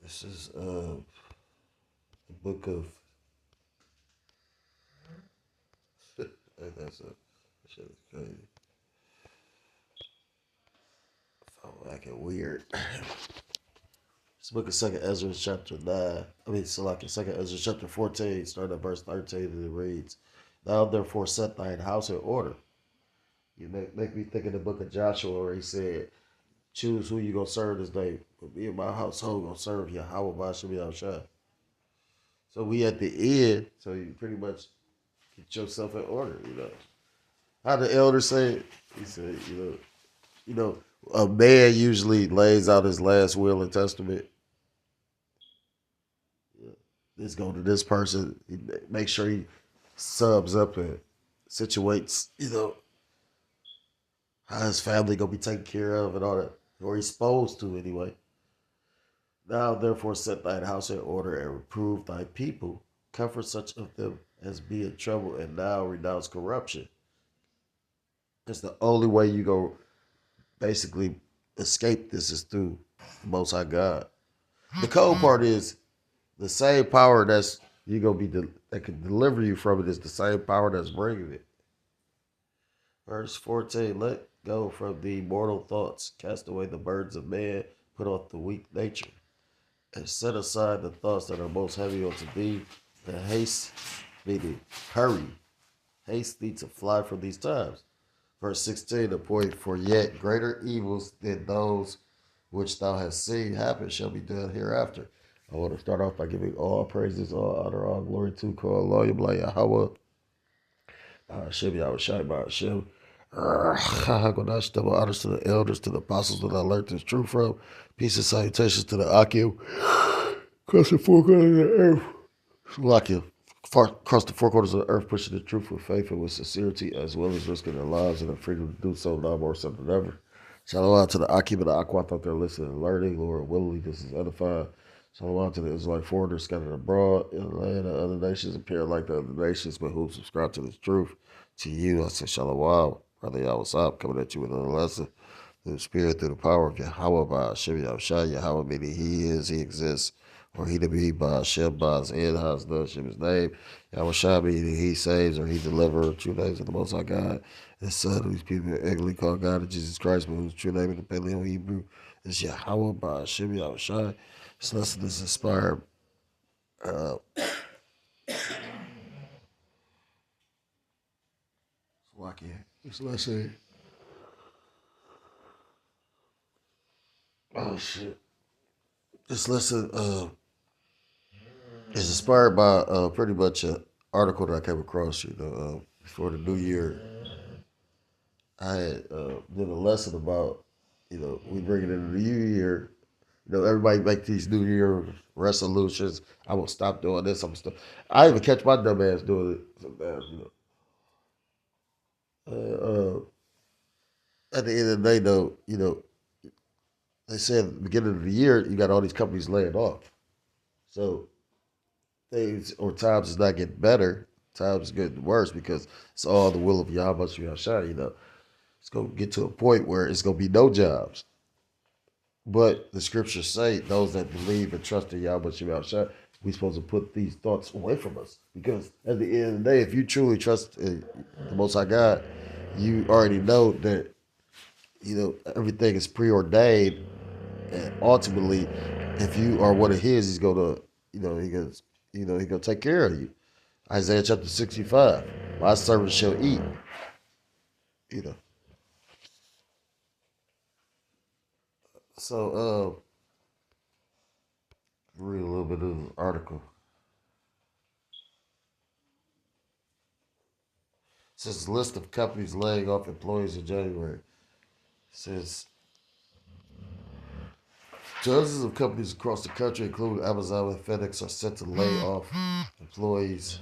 This is the book of. That's a shit is crazy. I'm acting weird. This book of Second Ezra chapter 9. So like in Second Ezra chapter 14, starting at verse 13, and it reads, "Thou therefore set thine house in order." You make me think of the book of Joshua where he said, "Choose who you gonna serve this day. But me and my household gonna serve Yahweh Bashem Yahushua." So we at the end, so you pretty much get yourself in order. How the elder say it? He said, a man usually lays out his last will and testament. Let's go to this person. He make sure he subs up and situates, how his family gonna be taken care of and all that, or he's supposed to anyway. Now, therefore, set thine house in order and reprove thy people. Comfort such of them as be in trouble, and now renounce corruption. It's the only way you go basically escape this is through the Most High God. The cold part is the same power that's you gonna be that can deliver you from it is the same power that's bringing it. Verse 14: Let go from the mortal thoughts, cast away the burdens of man, put off the weak nature, and set aside the thoughts that are most heavy unto thee, and haste thee to hurry, haste thee to fly from these times. Verse 16, the point, for yet greater evils than those which thou hast seen happen shall be done hereafter. I want to start off by giving all praises, all honor, all glory to Allah, Yahweh, Hashem, Yahweh, Shai, Hashem. Honors to the elders, to the apostles that I learned this truth from. Peace and salutations to the Akim. Across the four corners of the earth. Akim. Across the four corners of the earth, pushing the truth with faith and with sincerity, as well as risking their lives and the freedom to do so now more so than ever. Shalom out to the Akim and the Aquat out there listening and learning. Lord, willingly, this is edifying. Shalom out to the Israelite foreigners scattered abroad in the land of other nations, appear like the other nations, but who subscribe to this truth. To you, I say Shalom. Brother Yahweh coming at you with another lesson. Through the Spirit, through the power of Yahweh, by Hashem Yahushua. Yahweh meaning He is, He exists, or He to be by Hashem, by His end, His name, His name. Yahushua meaning He saves, or He delivers. True names of the Most High God. His Son, whose people eagerly call God, and Jesus Christ, but whose true name in the Paleo Hebrew is Yahweh, by Hashem Yahushua. This lesson is inspired. This lesson. Oh shit. This lesson is inspired by pretty much an article that I came across, before the new year. I had did a lesson about, we bring it into the new year. Everybody make these new year resolutions. I will stop doing this. I even catch my dumb ass doing it sometimes, at the end of the day, though, they said at the beginning of the year, you got all these companies laying off. So things or times is not getting better. Times is getting worse because it's all the will of Yahweh Shai. It's gonna get to a point where it's gonna be no jobs. But the scriptures say those that believe and trust in Yahweh Shai, we're supposed to put these thoughts away from us. Because at the end of the day, if you truly trust in the Most High God, you already know that everything is preordained, and ultimately, if you are one of His, He's gonna, He's gonna take care of you. Isaiah chapter 65. My servant shall eat. You know. So read a little bit of the article. It says list of companies laying off employees in January. It says dozens of companies across the country, including Amazon and FedEx, are set to lay off employees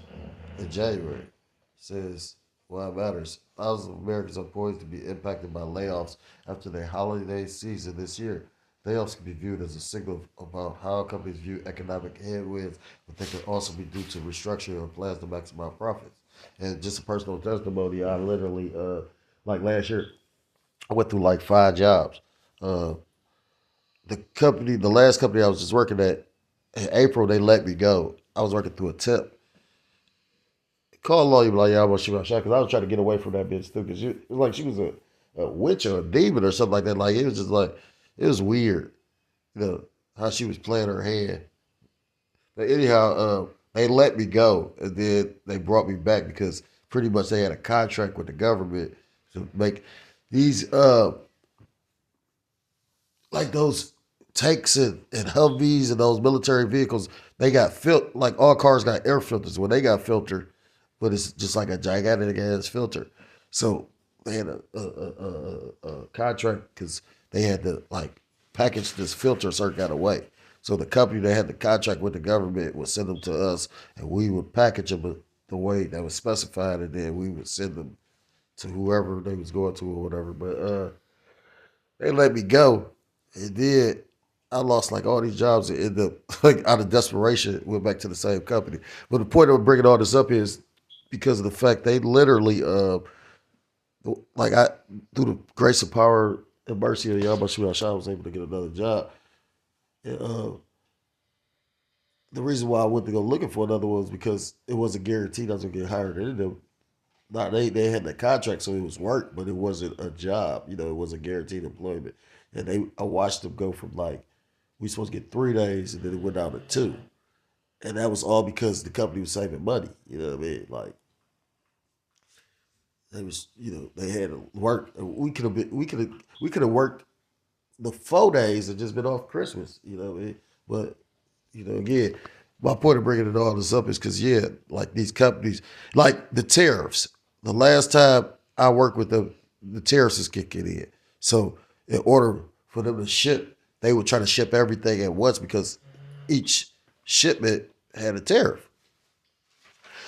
in January. It says why it matters. Thousands of Americans are poised to be impacted by layoffs after their holiday season this year. Layoffs can be viewed as a signal about how companies view economic headwinds, but they can also be due to restructuring or plans to maximize profits. And just a personal testimony, I literally, like last year, I went through like 5 jobs. The last company I was just working at, In April, they let me go. I was working through a tip. Call a lawyer, be like, yeah, I'm gonna shoot my shot because I was trying to get away from that bitch too. Because it was like she was a witch or a demon or something like that. Like it was just like it was weird, how she was playing her hand. But anyhow, they let me go, and then they brought me back because pretty much they had a contract with the government to make these like those tanks and Humvees and those military vehicles. They got like all cars got air filters. When they got filtered, but it's just like a gigantic ass filter. So they had a contract because they had to like package this filter a certain kind of way. So the company that had the contract with the government would send them to us, and we would package them the way that was specified, and then we would send them to whoever they was going to or whatever. But they let me go, and then I lost like all these jobs and ended up like out of desperation went back to the same company. But the point of bringing all this up is because of the fact they literally like I through the grace of power and mercy of Yahweh Shai, I was able to get another job. And, the reason why I went to go looking for another one was because it wasn't guaranteed I was gonna get hired into them. Now they had the contract, so it was work, but it wasn't a job. It wasn't guaranteed employment. And I watched them go from like we supposed to get 3 days, and then it went down to 2, and that was all because the company was saving money. You know what I mean? Like they was, they had to work. We could have worked the 4 days and just been off Christmas. You know what I mean? But again, my point of bringing it all this up is because, yeah, like these companies, like the tariffs. The last time I worked with them, the tariffs is kicking in. So in order for them to ship, they would try to ship everything at once because each shipment had a tariff,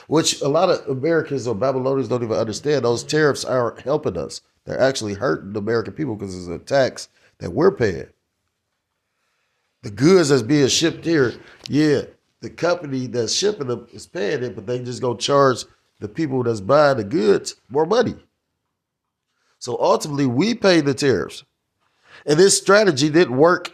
which a lot of Americans or Babylonians don't even understand. Those tariffs aren't helping us. They're actually hurting the American people because it's a tax that we're paying. The goods that's being shipped here, yeah, the company that's shipping them is paying it, but they just gonna charge the people that's buying the goods more money. So ultimately, we pay the tariffs. And this strategy didn't work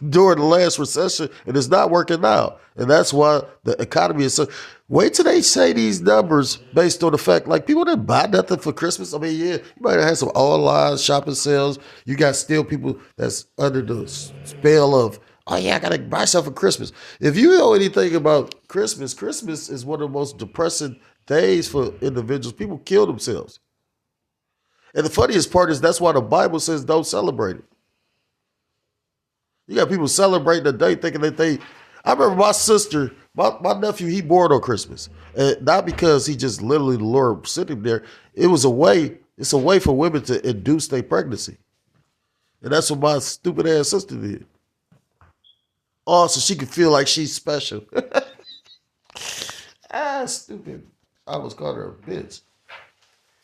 during the last recession, and it's not working now. And that's why the economy is so. Wait till they say these numbers based on the fact, like people didn't buy nothing for Christmas. I mean, yeah, you might have had some online shopping sales. You got still people that's under the spell of, oh yeah, I gotta buy stuff for Christmas. If you know anything about Christmas, Christmas is one of the most depressing days for individuals. People kill themselves. And the funniest part is that's why the Bible says don't celebrate it. You got people celebrating the day thinking that I remember my sister, my nephew, he born on Christmas. And not because he just literally the Lord sitting there. It's a way for women to induce their pregnancy. And that's what my stupid ass sister did. Oh, so she could feel like she's special. Stupid. I was calling her a bitch.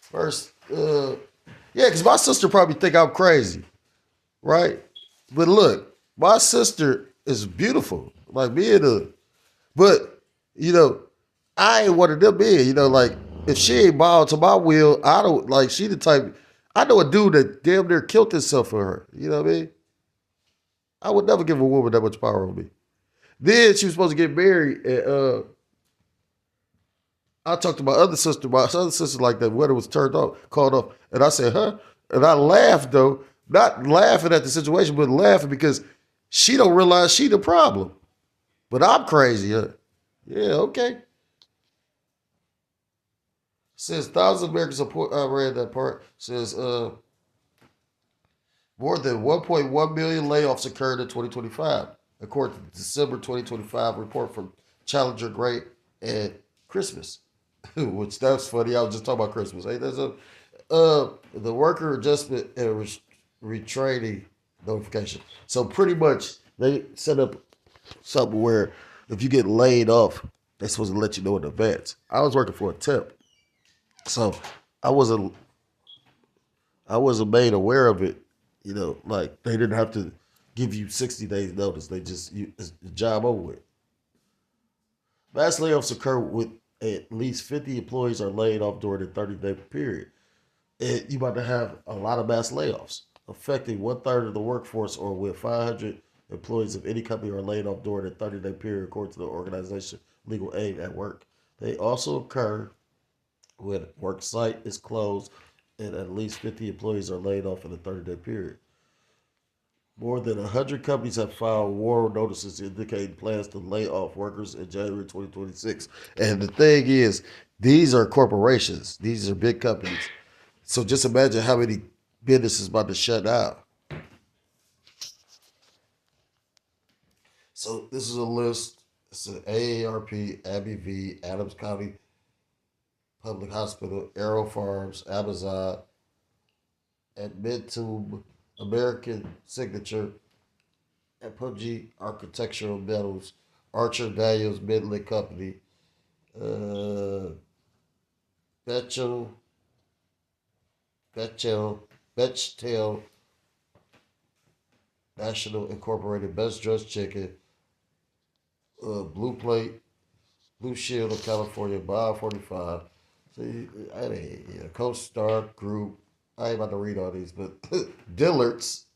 First, yeah, because my sister probably think I'm crazy, right? But look, my sister is beautiful. Like me and her. But, I ain't one of them men, like if she ain't bowed to my will, I don't like she the type I know a dude that damn near killed himself for her. You know what I mean? I would never give a woman that much power on me. Then she was supposed to get married, and I talked to my other sister. My other sister like that wedding was called off, and I said, "Huh?" And I laughed though, not laughing at the situation, but laughing because she don't realize she the problem. But I'm crazy, huh? Yeah, okay. Says thousands of Americans support. I read that part. Says more than 1.1 million layoffs occurred in 2025, according to the December 2025 report from Challenger Gray and Christmas. Which that's funny. I was just talking about Christmas. Hey, there's the worker adjustment and retraining notification. So pretty much they set up something where if you get laid off, they're supposed to let you know in advance. I was working for a temp, so I wasn't made aware of it. Like they didn't have to give you 60 days notice. They just it's the job over with. Mass layoffs occur with at least 50 employees are laid off during a 30-day period. You about to have a lot of mass layoffs affecting 1/3 of the workforce, or with 500 employees of any company are laid off during a 30-day period according to the organization legal aid at work. They also occur when work site is closed and at least 50 employees are laid off in a 30-day period. More than 100 companies have filed war notices indicating plans to lay off workers in January 2026. And the thing is, these are corporations. These are big companies. So just imagine how many businesses about to shut down. So this is a list. It's an AARP, Abbey V, Adams County Public Hospital, Arrow Farms, Amazon, Admitube, American Signature, Apogee Architectural Metals, Archer Daniels Midland Company, Bechtel, Bechtel National Incorporated, Best Dressed Chicken, Blue Plate, Blue Shield of California, Bob 45. See, I mean, yeah, Coast Star Group. I ain't about to read all these, but Dillard's,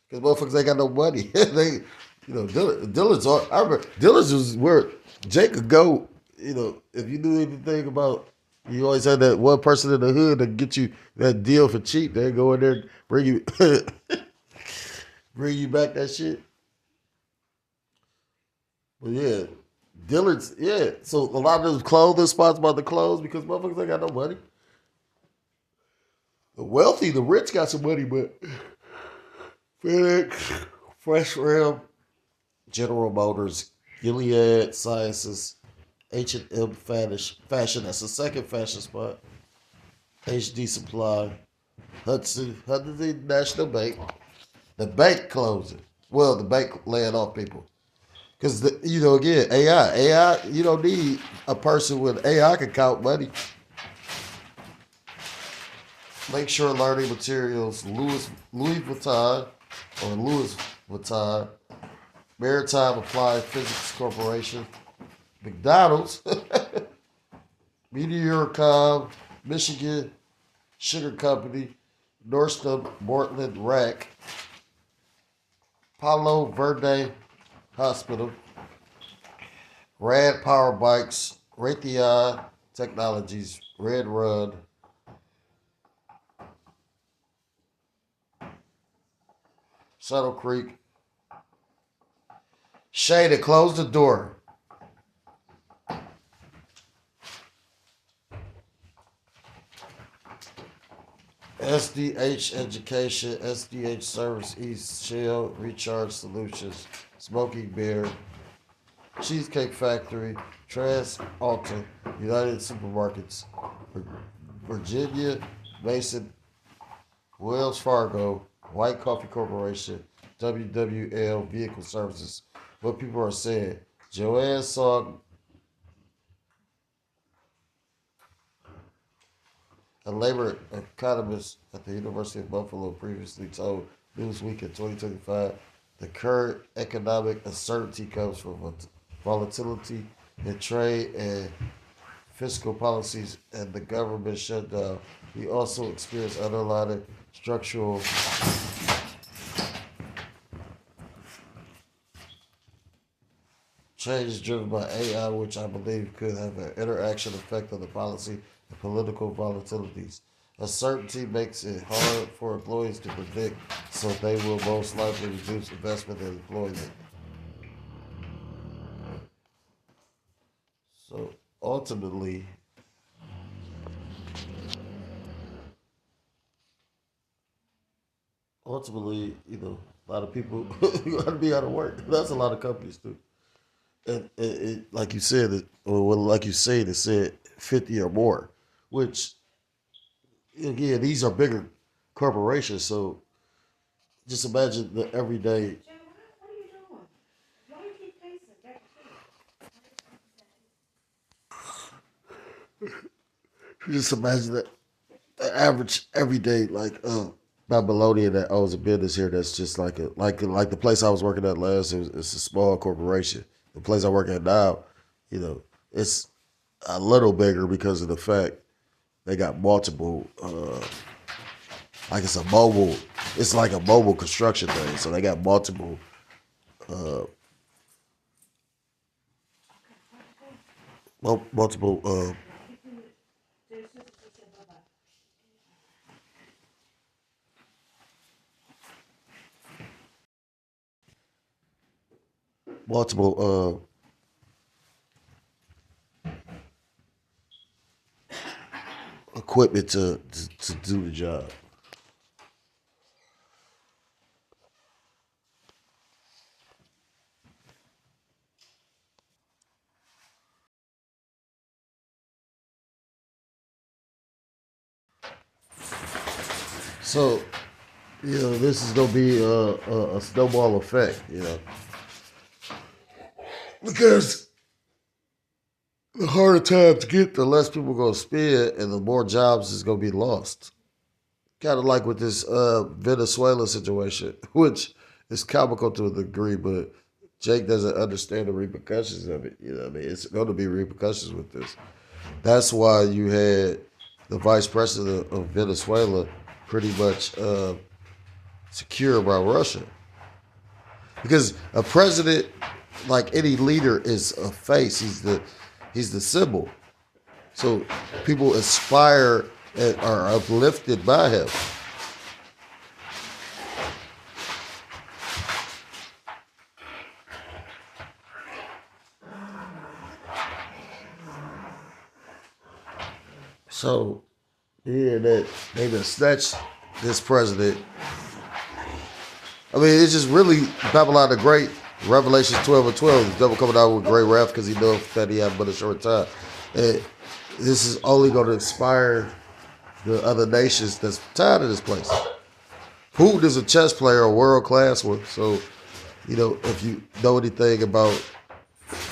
because motherfuckers ain't got no money. They, Dillard's. I remember Dillard's was where Jake could go. If you knew anything about, you always had that one person in the hood to get you that deal for cheap. They go in there, and bring you, bring you back that shit. But yeah, Dillard's. Yeah, so a lot of those clothing spots about to close because motherfuckers ain't got no money. The wealthy, the rich got some money, but FedEx, Fresh Ram, General Motors, Gilead Sciences, H&M Fashion, that's the second fashion spot, HD Supply, Hudson National Bank, the bank closing. Well, the bank laying off people. Because, again, AI, you don't need a person with AI can count money. Lakeshore Learning Materials, Louis Vuitton, Maritime Applied Physics Corporation, McDonald's, Meteorcom, Michigan Sugar Company, Nordstrom, Mortland Rack, Palo Verde Hospital, Rad Power Bikes, Raytheon Technologies, Red Run, Saddle Creek. Shada, close the door. SDH Education, SDH Service East, Shell, Recharge Solutions, Smoking Bear, Cheesecake Factory, Trans Alta, United Supermarkets, Virginia Mason, Wells Fargo, White Coffee Corporation, WWL Vehicle Services. What people are saying. Joanne Song, a labor economist at the University of Buffalo, previously told Newsweek in 2025, the current economic uncertainty comes from volatility in trade and fiscal policies and the government shutdown. We also experience underlying structural changes driven by AI, which I believe could have an interaction effect on the policy and political volatilities. Uncertainty makes it hard for employees to predict, so they will most likely reduce investment in employment. So ultimately, a lot of people got to be out of work. That's a lot of companies too. And like you said, it said 50 or more, which again, these are bigger corporations. So just imagine the everyday. What are you doing? Why do you keep pacing back Just imagine that the average everyday Babylonian that owns a business here that's just like the place I was working at last. It's a small corporation. The place I work at now, it's a little bigger because of the fact they got multiple. Like it's like a mobile construction thing. So they got multiple multiple multiple equipment to do the job. So, this is gonna be a snowball effect, because the harder times get, the less people gonna spend, and the more jobs is gonna be lost. Kind of like with this Venezuela situation, which is comical to a degree, but Jake doesn't understand the repercussions of it. You know what I mean? It's going to be repercussions with this. That's why you had the vice president of Venezuela pretty much secured by Russia. Because a president, like any leader, is a face. He's the symbol. So people aspire and are uplifted by him. So yeah, that they done snatched this president. I mean, it's just really Babylon the Great, Revelations 12 and 12. The devil coming out with great wrath because he knows that he had but a short time. And this is only going to inspire the other nations that's tired of this place. Putin is a chess player, a world class one. So, if you know anything about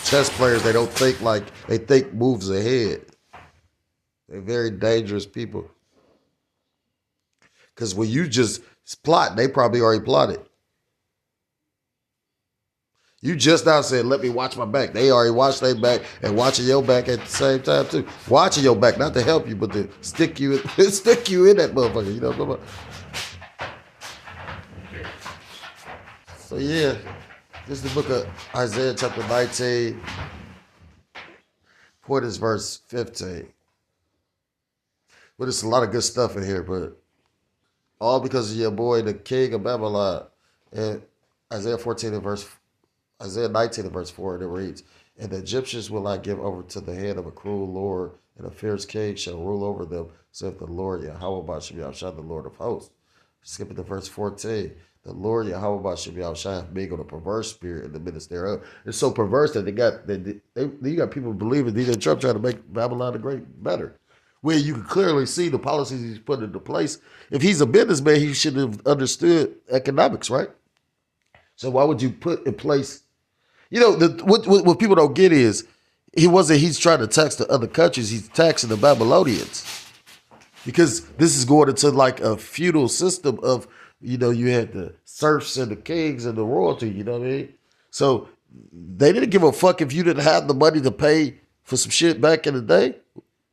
chess players, they don't think they think moves ahead. They're very dangerous people. Because when you just plot, they probably already plotted. You just now said, let me watch my back. They already watched their back and watching your back at the same time too. Watching your back, not to help you, but to stick you in that motherfucker. You know what I'm talking about? So yeah, this is the book of Isaiah chapter 19. Point is verse 15. But it's a lot of good stuff in here, but all because of your boy, the king of Babylon. And Isaiah 19 and verse 4, and it reads, and the Egyptians will I give over to the hand of a cruel lord, and a fierce king shall rule over them, saith the Lord Yahweh Bashem Yahushua, the Lord of hosts. Skipping to verse 14. The Lord Yahweh Bashem Yahushua hath mingled a perverse spirit in the midst thereof. It's so perverse that you got people believing D.J. Trump trying to make Babylon the Great better. Where you can clearly see the policies he's put into place. If he's a businessman, he should have understood economics, right? So why would you put in place? What people don't get is he's trying to tax the other countries. He's taxing the Babylonians. Because this is going into like a feudal system of, you had the serfs and the kings and the royalty, you know what I mean? So they didn't give a fuck if you didn't have the money to pay for some shit back in the day.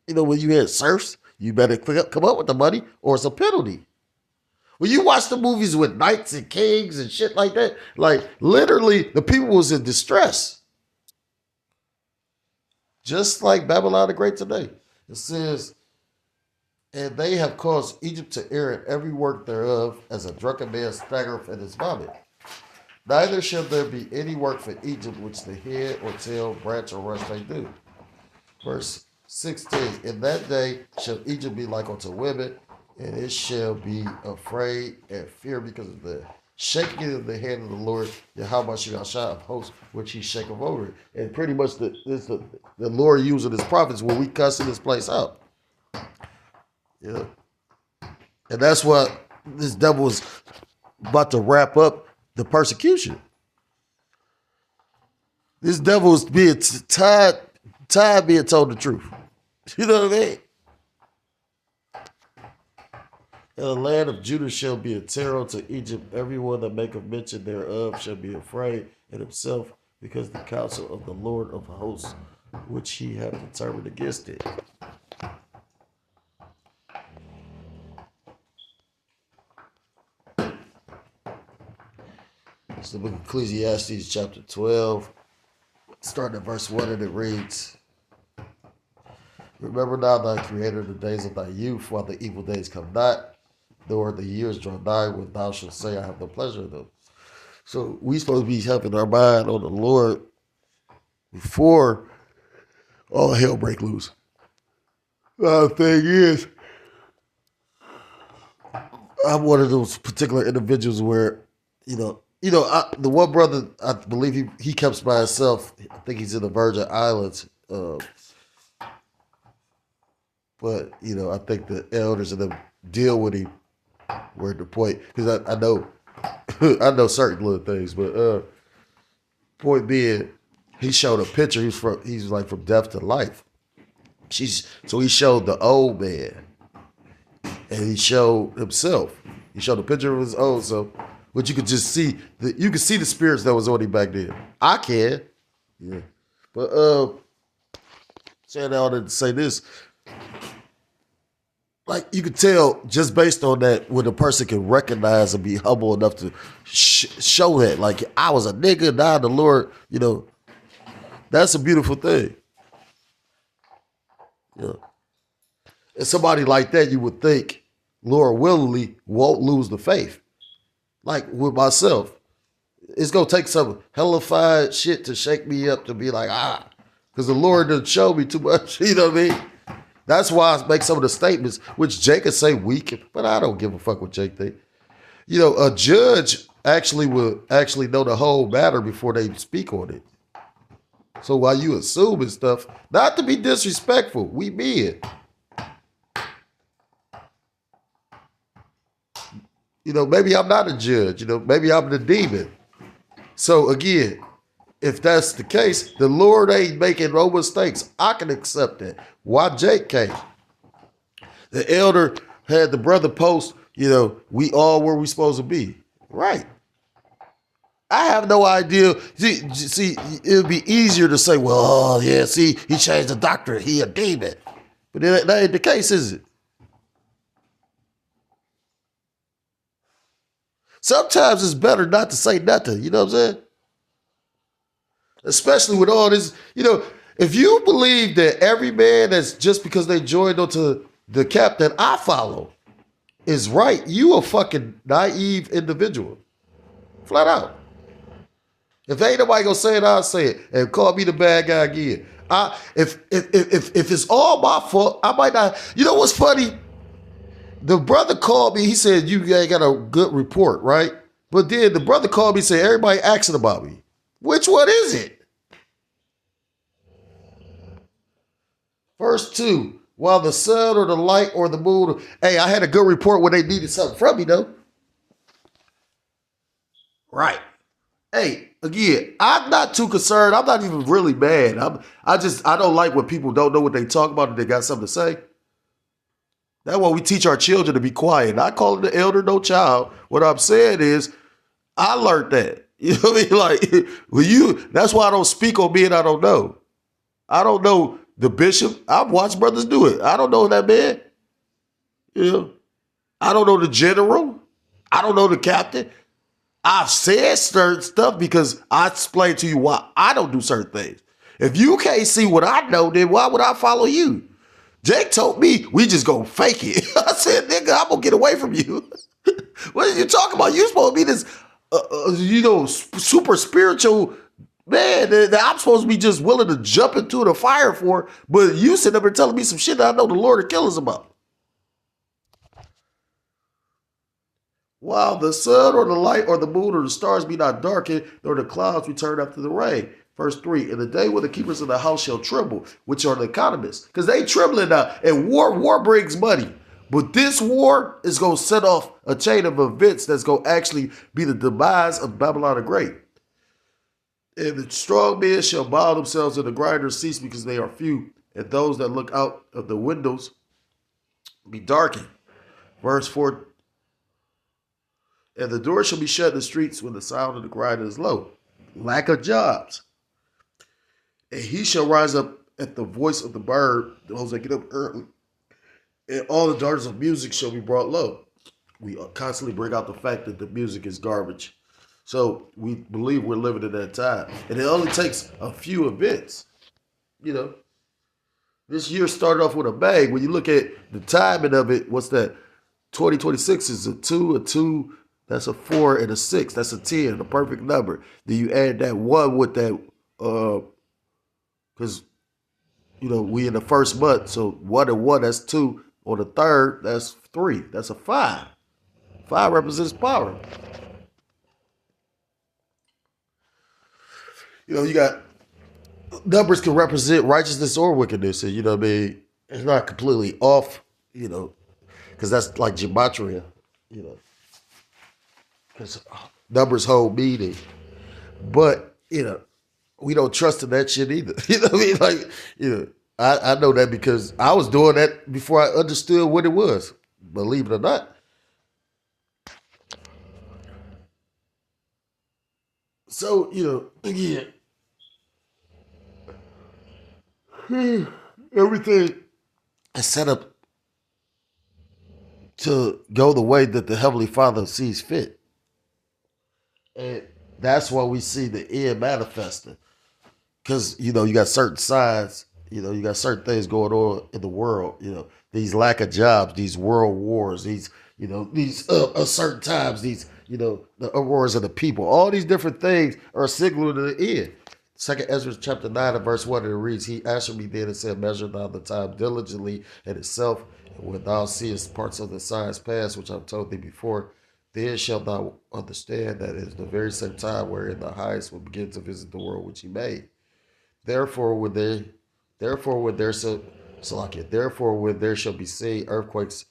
When you had serfs, you better come up with the money or it's a penalty. When you watch the movies with knights and kings and shit like that, like literally the people was in distress. Just like Babylon the Great today. It says, and they have caused Egypt to err in every work thereof, as a drunken man staggereth in his vomit. Neither shall there be any work for Egypt which the head or tail, branch or rush may do. Verse 16, in that day shall Egypt be like unto women, and it shall be afraid and fear because of the shaking of the hand of the Lord, Yahweh Shah of hosts, which he shaketh over it. And pretty much the Lord using his prophets when we cussing this place out. Yeah. And that's what this devil is about to wrap up the persecution. This devil is being tired being told the truth. You know what I mean? And the land of Judah shall be a terror to Egypt. Everyone that maketh mention thereof shall be afraid in himself, because the counsel of the Lord of hosts, which he hath determined against it. It's the book of Ecclesiastes, chapter 12, starting at verse 1, and it reads, Remember now thy creator the days of thy youth, while the evil days come not, nor the years draw nigh, when thou shalt say, I have no pleasure in them. So we supposed to be having our mind on the Lord before all hell break loose. The thing is, I'm one of those particular individuals where, the one brother, I believe he camps by himself. I think he's in the Virgin Islands. But, I think the elders and them deal with him where the point, because I know I know certain little things, but point being, he showed a picture. He's like from death to life. So he showed the old man, and he showed himself. He showed a picture of his old self, but you could just see the spirits that was on him back then. I can, yeah. But saying all that to say this, like you could tell just based on that when a person can recognize and be humble enough to show that, like I was a nigga, now the Lord, that's a beautiful thing. Yeah. And somebody like that, you would think, Lord willingly won't lose the faith. Like with myself, it's gonna take some hellified shit to shake me up to be like, because the Lord didn't show me too much. You know what I mean? That's why I make some of the statements, which Jake could say weak, but I don't give a fuck what Jake think. A judge will actually know the whole matter before they speak on it. So while you assuming stuff, not to be disrespectful, we men. Maybe I'm not a judge, maybe I'm the demon. So again, if that's the case, the Lord ain't making no mistakes. I can accept that. Why Jake came? The elder had the brother post, we all where we supposed to be. Right. I have no idea. See, it would be easier to say, well, oh, yeah, see, he changed the doctrine. He a demon. But that ain't the case, is it? Sometimes it's better not to say nothing. You know what I'm saying? Especially with all this, if you believe that every man that's just because they joined onto the cap that I follow is right, you a fucking naive individual. Flat out. If ain't nobody gonna say it, I'll say it and call me the bad guy again. If it's all my fault, I might not. You know what's funny? The brother called me. He said you ain't got a good report, right? But then the brother called me and said everybody asking about me. Which one is it? Verse 2. While the sun or the light or the moon. Hey, I had a good report when they needed something from me, though. Right. Hey, again, I'm not too concerned. I'm not even really mad. I don't like when people don't know what they talk about and they got something to say. That's why we teach our children to be quiet. Not calling the elder no child. What I'm saying is, I learned that. You know what I mean? Like, that's why I don't speak on being I don't know. I don't know the bishop. I've watched brothers do it. I don't know that man. I don't know the general. I don't know the captain. I've said certain stuff because I explained to you why I don't do certain things. If you can't see what I know, then why would I follow you? Jake told me we just gonna fake it. I said, nigga, I'm gonna get away from you. What are you talking about? You supposed to be this, super spiritual man that I'm supposed to be just willing to jump into the fire for, but you sitting up and telling me some shit that I know the Lord will kill us about. While the sun or the light or the moon or the stars be not darkened, nor the clouds return after the rain. Verse 3, in the day when the keepers of the house shall tremble, which are the economists, because they trembling now, and war brings money. But this war is going to set off a chain of events that's going to actually be the demise of Babylon the Great. And the strong men shall bow themselves and the grinders cease because they are few, and those that look out of the windows be darkened. Verse 4, and the door shall be shut in the streets when the sound of the grinder is low. Lack of jobs. And he shall rise up at the voice of the bird, those that get up early. And all the daughters of music shall be brought low. We constantly bring out the fact that the music is garbage. So we believe we're living in that time. And it only takes a few events. You know, this year started off with a bang. When you look at the timing of it, what's that? 2026 is a two, that's a 4, and a 6. That's a 10, a perfect number. Then you add that 1 with that, because, we in the first month. So 1 and 1, that's 2. On the third, that's 3. That's a 5. 5 represents power. You got numbers can represent righteousness or wickedness. And, it's not completely off, because that's like gematria, because numbers hold meaning. But, we don't trust in that shit either. You know what I mean? Like, I know that because I was doing that before I understood what it was, believe it or not. So, again, everything is set up to go the way that the Heavenly Father sees fit. And that's why we see the end manifesting. Because, you got certain signs, you got certain things going on in the world, these lack of jobs, these world wars, these certain times, these, the uproars of the people, all these different things are a signal to the end. Second Ezra chapter 9 and verse 1, and it reads, He answered me then and said, Measure thou the time diligently in itself, and when thou seest parts of the signs pass, which I've told thee before, then shalt thou understand that it is the very same time wherein the highest will begin to visit the world which he made. Therefore, when there shall be seen earthquakes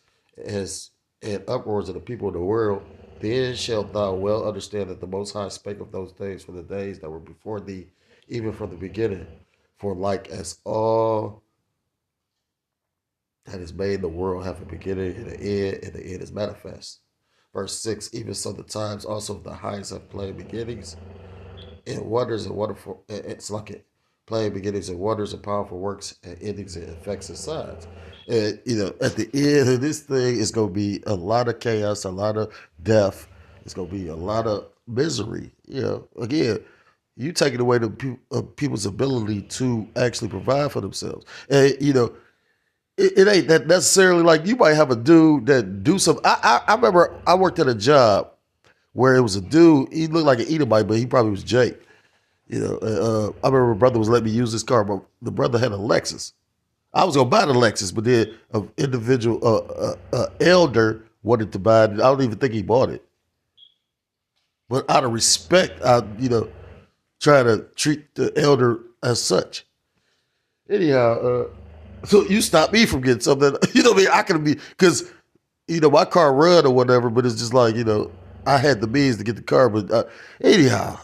and uproars of the people of the world, then shalt thou well understand that the Most High spake of those things for the days that were before thee, even from the beginning. For like as all that is made in the world have a beginning and an end, and the end is manifest. Verse 6, even so the times also of the highest have plain beginnings, and wonders and wonderful, it's like it. Plain beginnings and wonders and powerful works and endings and effects and signs. And, at the end of this thing, it's going to be a lot of chaos, a lot of death. It's going to be a lot of misery. Again, you taking away the people's ability to actually provide for themselves. And, it ain't that necessarily like you might have a dude that do some. I remember I worked at a job where it was a dude, he looked like an Edomite, but he probably was Jake. I remember my brother was letting me use this car, but the brother had a Lexus. I was gonna buy the Lexus, but then an individual, elder wanted to buy it. I don't even think he bought it. But out of respect, I, try to treat the elder as such. Anyhow, so you stopped me from getting something. I mean, I could be, because, my car run or whatever, but it's just like, I had the means to get the car. But anyhow,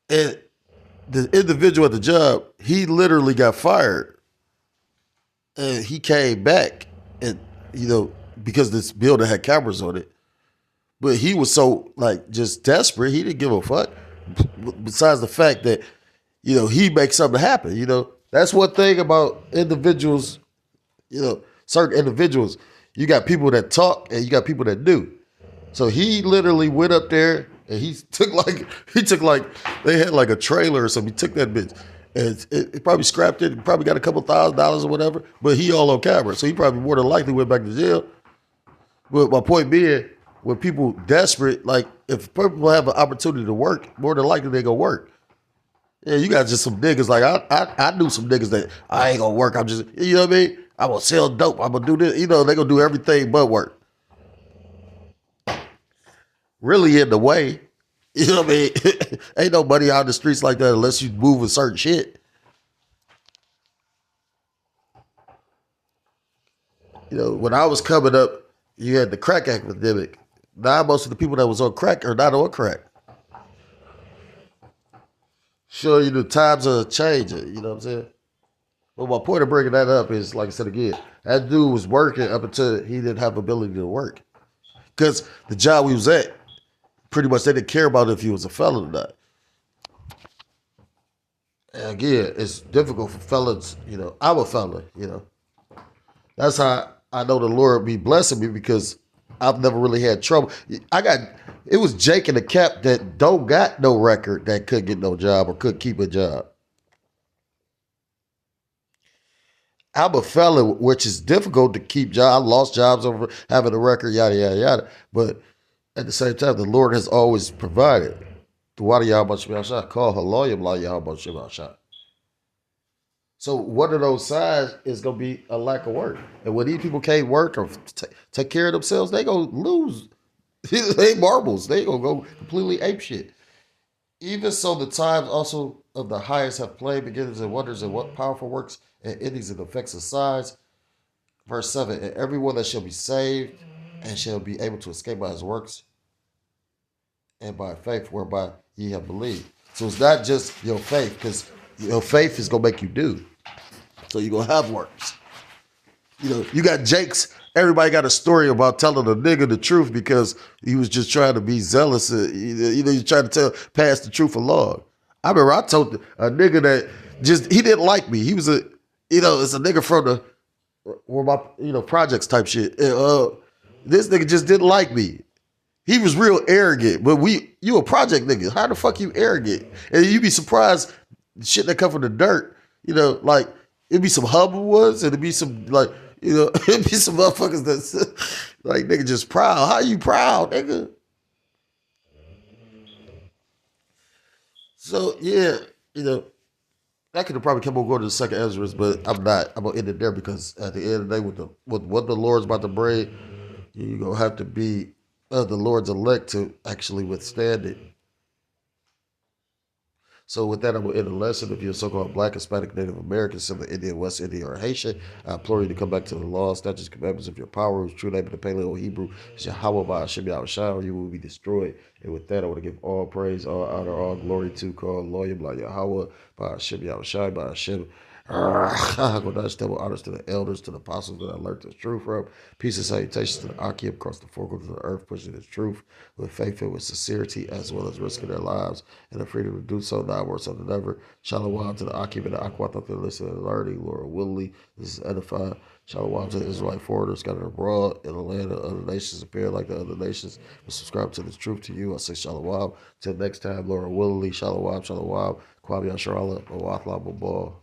and the individual at the job, he literally got fired. And he came back and, because this building had cameras on it. But he was so, just desperate, he didn't give a fuck. Besides the fact that, he makes something happen, That's one thing about individuals, certain individuals. You got people that talk and you got people that do. So he literally went up there and he took they had like a trailer or something. He took that bitch and it probably scrapped it. Probably got a couple $1,000s or whatever. But he all on camera, so he probably more than likely went back to jail. But my point being, when people desperate, like if people have an opportunity to work, more than likely they go work. Yeah, you got just some niggas like I knew some niggas that I ain't gonna work. I'm just, you know what I mean? I'm gonna sell dope. I'm gonna do this. They gonna do everything but work. Really in the way. You know what I mean? Ain't nobody out in the streets like that unless you moving certain shit. When I was coming up, you had the crack epidemic. Now most of the people that was on crack are not on crack. Sure, the times are changing, you know what I'm saying? But my point of bringing that up is, like I said again, that dude was working up until he didn't have ability to work. Because the job we was at, pretty much they didn't care about if he was a felon or not. And again, it's difficult for felons, I'm a felon, That's how I know the Lord be blessing me, because I've never really had trouble. I got It was Jake and the Cap that don't got no record that could get no job or could keep a job. I'm a felon, which is difficult to keep jobs. I lost jobs over having a record, yada, yada, yada. But at the same time, the Lord has always provided. Why do y'all much be outside? Call her lawyer, y'all much be outside. So one of those signs is gonna be a lack of work. And when these people can't work or take care of themselves, they gonna lose. They marbles. They gonna go completely ape shit. Even so, the times also of the highest have played beginnings and wonders and what powerful works and endings and effects of signs. Verse 7, and everyone that shall be saved and shall be able to escape by his works and by faith whereby ye have believed. So it's not just your faith, because your faith is going to make you do. So you're going to have works. You know, you got Jake's, everybody got a story about telling a nigga the truth because he was just trying to be zealous. You're trying to pass the truth along. I remember I told a nigga that he didn't like me. He was it's a nigga from the, where my, projects type shit. This nigga just didn't like me. He was real arrogant, but you a project nigga. How the fuck you arrogant? And you be surprised shit that come from the dirt. Like it'd be some humble ones, and it'd be some it'd be some motherfuckers that's like nigga just proud. How you proud, nigga? So yeah, I could have probably kept on going to the second Ezra, but I'm not. I'm gonna end it there because at the end of the day, with what the Lord's about to bring, you're gonna have to be the Lord's elect to actually withstand it. So with that, I'm going to end the lesson. If you're a so-called Black, Hispanic, Native American, Southern Indian, West Indian, or Haitian, I implore you to come back to the law, statutes, commandments of your power, whose true name in the Paleo Hebrew is Yahweh Ba'ashem Yahushua, or you will be destroyed. And with that, I want to give all praise, all honor, all glory to call Lawyer Yahweh Ba'ashem Yahushua, Ba'ashem. Godash, double honors to the elders, to the apostles that I learned the truth from. Peace and salutations to the Akim across the four corners of the earth, pushing the truth with faith and with sincerity, as well as risking their lives and the freedom to do so now more so than ever. Shalom to the Akim and the Aquat to listen and learning. Lord willingly, this is edifying. Shalom to the Israelite foreigners scattered abroad in the land of other nations, appear like the other nations, but subscribe to this truth to you. I say shalom. Till next time, Lord willingly, shalom, shalom. Kwame Yasharala, Bawathla Babal.